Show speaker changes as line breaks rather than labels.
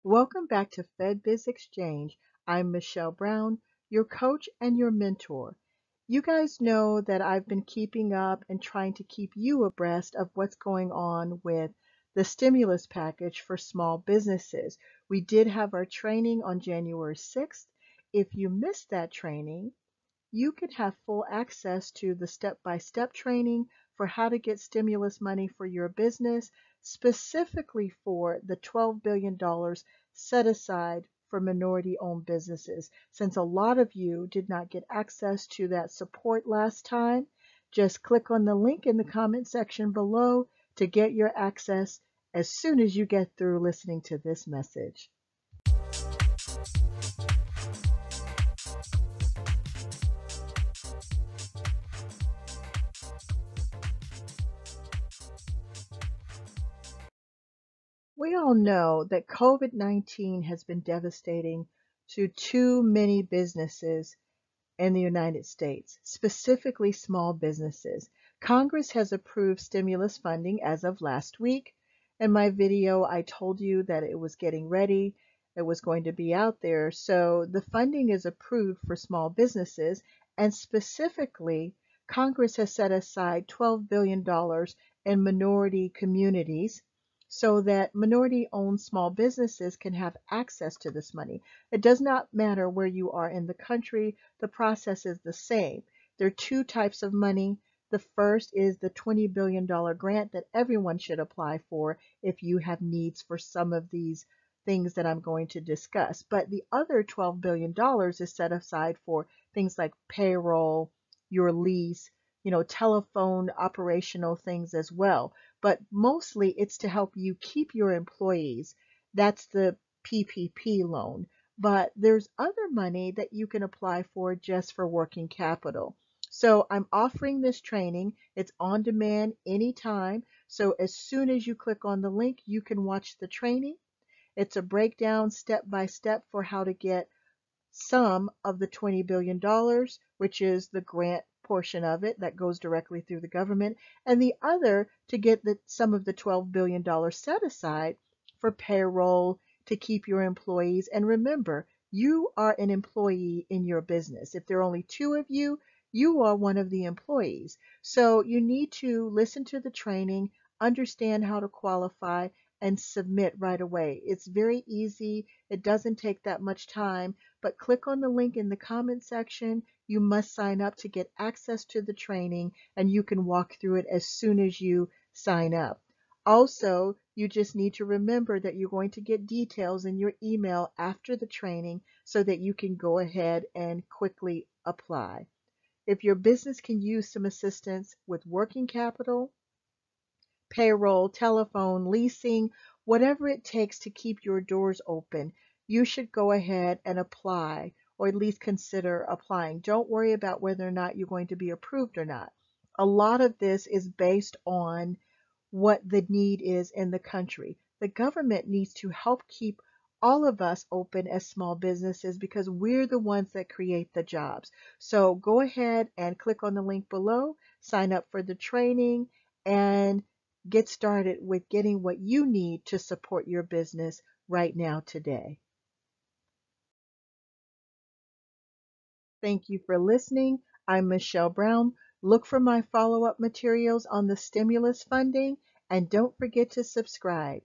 Welcome back to FedBiz Exchange. I'm Michelle Brown, your coach and your mentor. You guys know that I've been keeping up and trying to keep you abreast of what's going on with the stimulus package for small businesses. We did have our training on January 6th. If you missed that training, you can have full access to the step-by-step training for how to get stimulus money for your business, specifically for the $12 billion set aside for minority-owned businesses. Since a lot of you did not get access to that support last time, just click on the link in the comment section below to get your access as soon as you get through listening to this message. We all know that COVID-19 has been devastating to too many businesses in the United States, specifically small businesses. Congress has approved stimulus funding as of last week. In my video, I told you that it was getting ready, it was going to be out there. So the funding is approved for small businesses, and specifically, Congress has set aside $12 billion in minority communities so that minority-owned small businesses can have access to this money. It does not matter where you are in the country, the process is the same. There are two types of money. The first is the $20 billion grant that everyone should apply for if you have needs for some of these things that I'm going to discuss. But the other $12 billion is set aside for things like payroll, your lease, telephone operational things as well. But mostly it's to help you keep your employees. That's the PPP loan. But there's other money that you can apply for just for working capital. So I'm offering this training. It's on demand anytime. So as soon as you click on the link, you can watch the training. It's a breakdown step by step for how to get some of the $20 billion, which is the grant portion of it that goes directly through the government, and the other to get some of the $12 billion set aside for payroll to keep your employees. And remember, you are an employee in your business. If there are only two of you, you are one of the employees. So you need to listen to the training, understand how to qualify, and submit right away. It's very easy. It doesn't take that much time, but click on the link in the comment section. You must sign up to get access to the training, and you can walk through it as soon as you sign up. Also, you just need to remember that you're going to get details in your email after the training so that you can go ahead and quickly apply. If your business can use some assistance with working capital, payroll, telephone, leasing, whatever it takes to keep your doors open, you should go ahead and apply, or at least consider applying. Don't worry about whether or not you're going to be approved or not. A lot of this is based on what the need is in the country. The government needs to help keep all of us open as small businesses because we're the ones that create the jobs. So go ahead and click on the link below, sign up for the training, and get started with getting what you need to support your business right now today. Thank you for listening. I'm Michelle Brown. Look for my follow-up materials on the stimulus funding, and don't forget to subscribe.